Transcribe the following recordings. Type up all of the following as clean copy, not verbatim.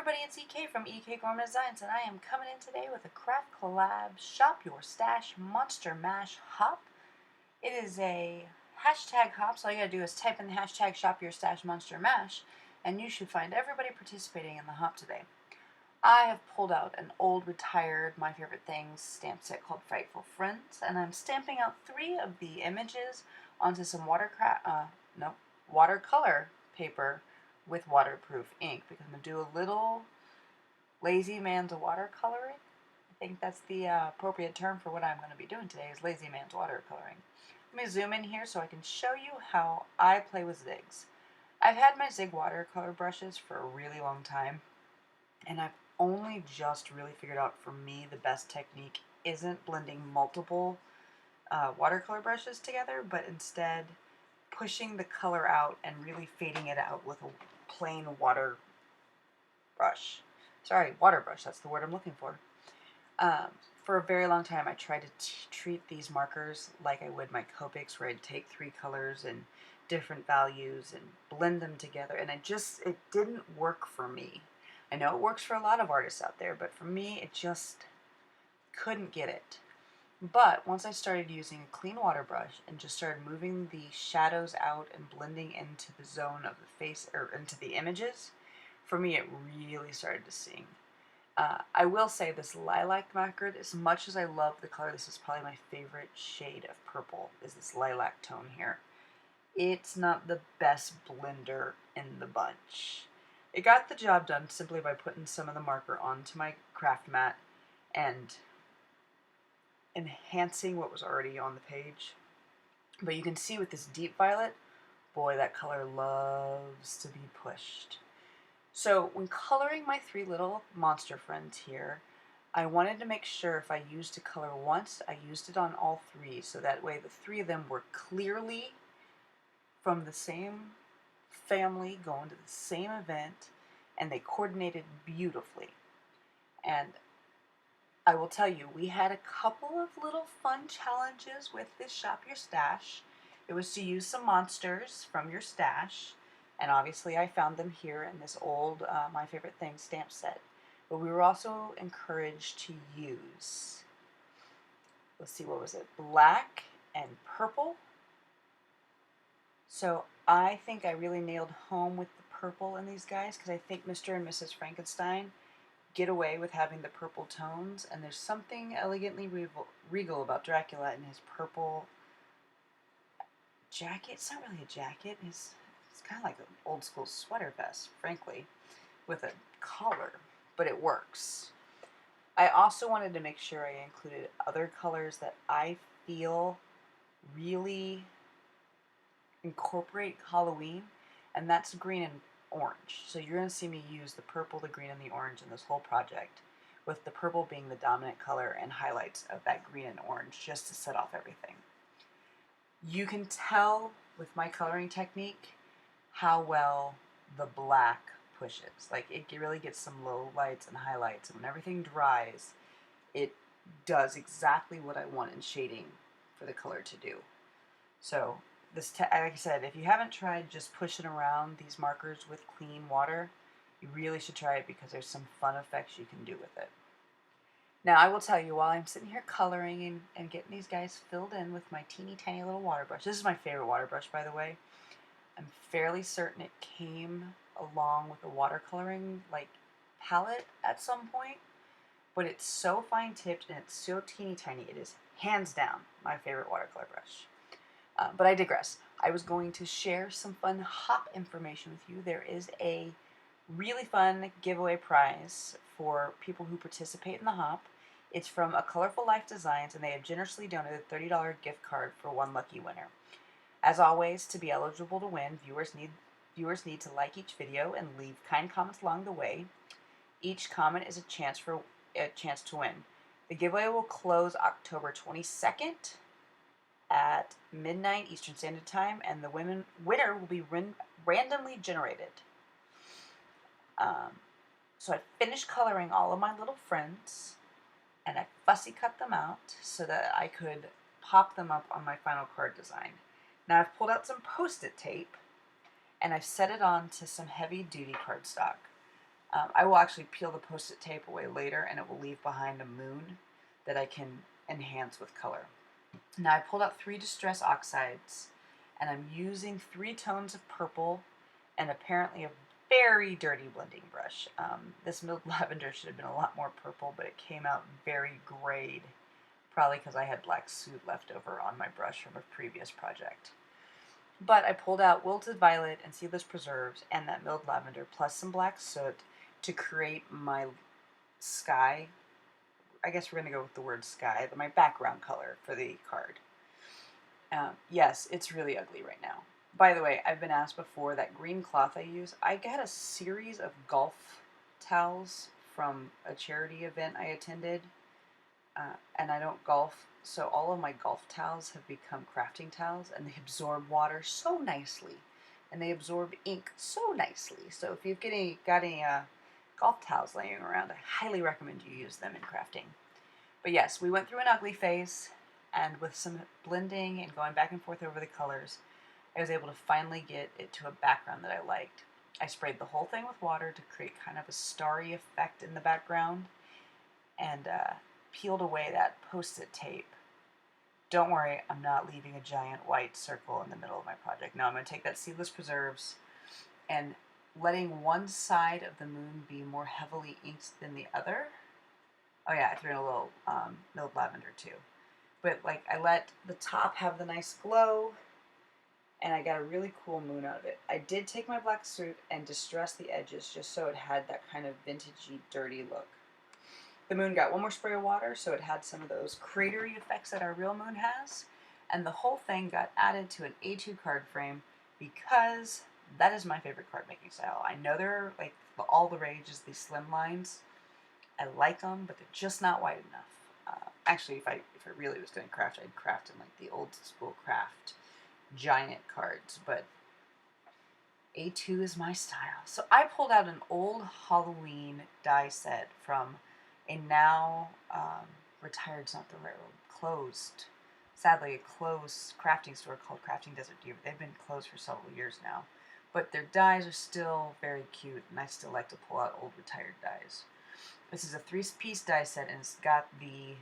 everybody, it's EK from EK Gorman Designs, and I am coming in today with a Craft Collab Shop Your Stash Monster Mash Hop. It is a hashtag hop, so all you gotta do is type in the hashtag Shop Your Stash Monster Mash, and you should find everybody participating in the hop today. I have pulled out an old retired My Favorite Things stamp set called Frightful Friends, and I'm stamping out 3 of the images onto some watercolor paper with waterproof ink, because I'm going to do a little lazy man's watercoloring. I think that's the appropriate term for what I'm going to be doing today, is lazy man's watercoloring. Let me zoom in here so I can show you how I play with zigs. I've had my zig watercolor brushes for a really long time, and I've only just really figured out, for me, the best technique isn't blending multiple watercolor brushes together, but instead pushing the color out and really fading it out with a plain water brush. Water brush, that's the word I'm looking for. For a very long time, I tried to treat these markers like I would my Copics, where I'd take 3 colors and different values and blend them together, and it didn't work for me. I know it works for a lot of artists out there, but for me, it just couldn't get it. But once I started using a clean water brush and just started moving the shadows out and blending into the zone of the face, or into the images, for me it really started to sing. I will say this lilac marker, as much as I love the color, this is probably my favorite shade of purple, is this lilac tone here. It's not the best blender in the bunch. It got the job done simply by putting some of the marker onto my craft mat and enhancing what was already on the page. But you can see with this deep violet, boy, that color loves to be pushed. So when coloring my 3 little monster friends here, I wanted to make sure if I used a color once, I used it on all 3, so that way the 3 of them were clearly from the same family, going to the same event, and they coordinated beautifully. And I will tell you, we had a couple of little fun challenges with this Shop Your Stash. It was to use some monsters from your stash, and obviously I found them here in this old My Favorite Things stamp set. But we were also encouraged to use, let's see, what was it, black and purple. So I think I really nailed home with the purple in these guys, because I think Mr. and Mrs. Frankenstein get away with having the purple tones, and there's something elegantly regal about Dracula in his purple jacket. It's not really a jacket, it's kind of like an old school sweater vest, frankly, with a collar, but it works. I also wanted to make sure I included other colors that I feel really incorporate Halloween, and that's green and orange. So you're going to see me use the purple, the green, and the orange in this whole project, with the purple being the dominant color and highlights of that green and orange, just to set off everything. You can tell with my coloring technique how well the black pushes. Like, it really gets some low lights and highlights, and when everything dries, it does exactly what I want in shading for the color to do. So like I said, if you haven't tried just pushing around these markers with clean water, you really should try it, because there's some fun effects you can do with it. Now, I will tell you, while I'm sitting here coloring and getting these guys filled in with my teeny tiny little water brush, this is my favorite water brush, by the way. I'm fairly certain it came along with a watercoloring palette at some point, but it's so fine tipped and it's so teeny tiny. It is hands down my favorite watercolor brush. But I digress. I was going to share some fun hop information with you. There is a really fun giveaway prize for people who participate in the hop. It's from A Colorful Life Designs, and they have generously donated a $30 gift card for one lucky winner. As always, to be eligible to win, viewers need to like each video and leave kind comments along the way. Each comment is a chance to win. The giveaway will close October 22nd. At midnight Eastern Standard Time, and the winner will be randomly generated. So I finished coloring all of my little friends, and I fussy cut them out so that I could pop them up on my final card design. Now I've pulled out some Post-it tape, and I've set it on to some heavy duty cardstock. I will actually peel the Post-it tape away later, and it will leave behind a moon that I can enhance with color. Now I pulled out 3 Distress Oxides, and I'm using 3 tones of purple and apparently a very dirty blending brush. This milled lavender should have been a lot more purple, but it came out very grayed, probably because I had black soot left over on my brush from a previous project. But I pulled out Wilted Violet and Seedless Preserves and that milled lavender plus some black soot to create my sky. I guess we're going to go with the word sky, my background color for the card. Yes, it's really ugly right now. By the way, I've been asked before, that green cloth I use, I got a series of golf towels from a charity event I attended, and I don't golf, so all of my golf towels have become crafting towels, and they absorb water so nicely, and they absorb ink so nicely. So if you've got any golf towels laying around, I highly recommend you use them in crafting. But yes, we went through an ugly phase, and with some blending and going back and forth over the colors, I was able to finally get it to a background that I liked. I sprayed the whole thing with water to create kind of a starry effect in the background, and peeled away that Post-it tape. Don't worry, I'm not leaving a giant white circle in the middle of my project. No, I'm going to take that Seedless Preserves and letting one side of the moon be more heavily inked than the other. Oh yeah, I threw in a little milled lavender too. But like, I let the top have the nice glow, and I got a really cool moon out of it. I did take my black soot and distress the edges just so it had that kind of vintagey, dirty look. The moon got one more spray of water, so it had some of those cratery effects that our real moon has, and the whole thing got added to an A2 card frame because that is my favorite card making style. I know they're like all the rage is these slim lines. I like them, but they're just not wide enough. Actually, if I really was going to craft, I'd craft in like the old school craft giant cards, but A2 is my style. So I pulled out an old Halloween die set from a now retired, it's not the right word, closed, sadly a closed crafting store called Crafting Desert Deer. They've been closed for several years now, but their dies are still very cute, and I still like to pull out old retired dies. This is a 3-piece die set, and it's got the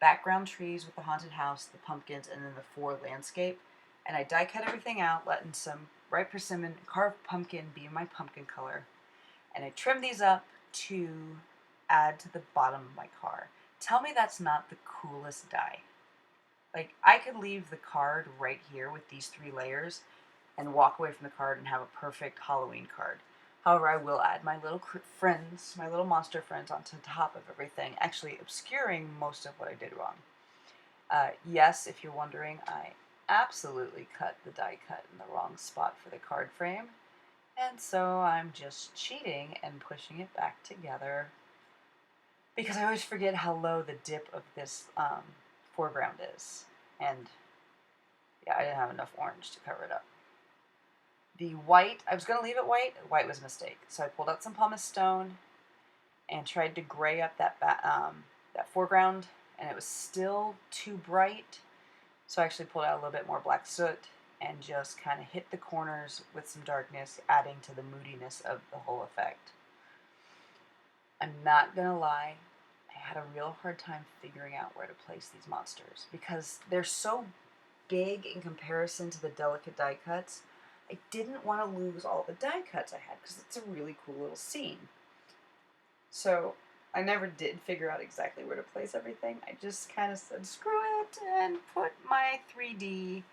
background trees with the haunted house, the pumpkins, and then the 4 landscape. And I die cut everything out, letting some bright persimmon, carved pumpkin be my pumpkin color. And I trim these up to add to the bottom of my card. Tell me that's not the coolest die. Like, I could leave the card right here with these 3 layers and walk away from the card and have a perfect Halloween card. However, I will add my little friends, my little monster friends onto top of everything, actually obscuring most of what I did wrong. Yes, if you're wondering, I absolutely cut the die cut in the wrong spot for the card frame, and so I'm just cheating and pushing it back together because I always forget how low the dip of this foreground is, and yeah, I didn't have enough orange to cover it up. The white, I was going to leave it white. White was a mistake. So I pulled out some Pumice Stone and tried to gray up that foreground, and it was still too bright. So I actually pulled out a little bit more black soot and just kind of hit the corners with some darkness, adding to the moodiness of the whole effect. I'm not going to lie, I had a real hard time figuring out where to place these monsters because they're so big in comparison to the delicate die cuts. I didn't want to lose all the die cuts I had because it's a really cool little scene. So I never did figure out exactly where to place everything. I just kind of said, screw it, and put my 3D,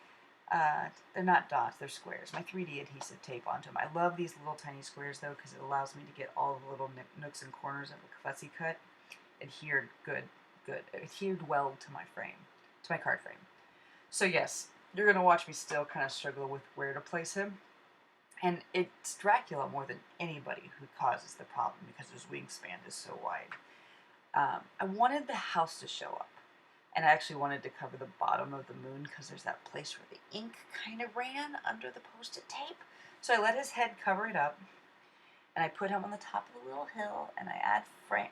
they're not dots, they're squares, my 3D adhesive tape onto them. I love these little tiny squares though because it allows me to get all the little nooks and corners of a fussy cut adhered adhered well to my frame, to my card frame. So yes, you're going to watch me still kind of struggle with where to place him. And it's Dracula more than anybody who causes the problem because his wingspan is so wide. I wanted the house to show up. And I actually wanted to cover the bottom of the moon because there's that place where the ink kind of ran under the Post-it tape. So I let his head cover it up. And I put him on the top of the little hill. And I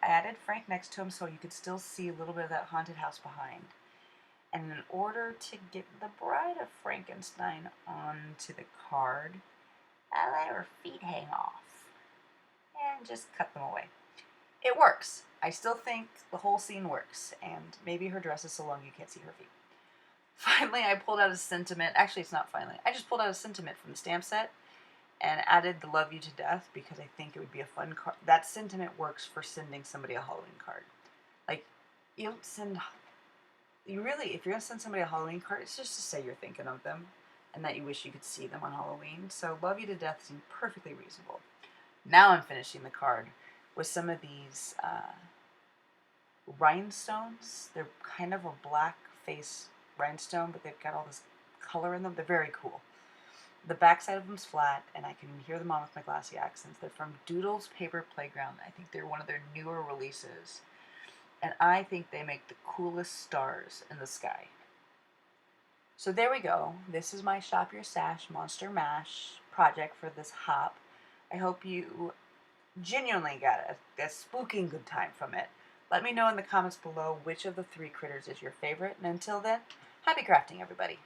added Frank next to him so you could still see a little bit of that haunted house behind. And in order to get the Bride of Frankenstein onto the card, I let her feet hang off. And and just cut them away. It works. I still think the whole scene works, and maybe her dress is so long you can't see her feet. Finally, I pulled out a sentiment. Actually, it's not finally. I just pulled out a sentiment from the stamp set and added the Love You to Death because I think it would be a fun card. That sentiment works for sending somebody a Halloween card. Like, you don't send... You really, if you're going to send somebody a Halloween card, it's just to say you're thinking of them and that you wish you could see them on Halloween. So Love You to Death seemed perfectly reasonable. Now I'm finishing the card with some of these rhinestones. They're kind of a black face rhinestone, but they've got all this color in them. They're very cool. The backside of them's flat, and I can hear them on with my glassy accents. They're from Doodle's Paper Playground. I think they're one of their newer releases. And I think they make the coolest stars in the sky. So there we go. This is my Shop Your Stash Monster Mash project for this hop. I hope you genuinely got a spooking good time from it. Let me know in the comments below which of the 3 critters is your favorite. And until then, happy crafting, everybody.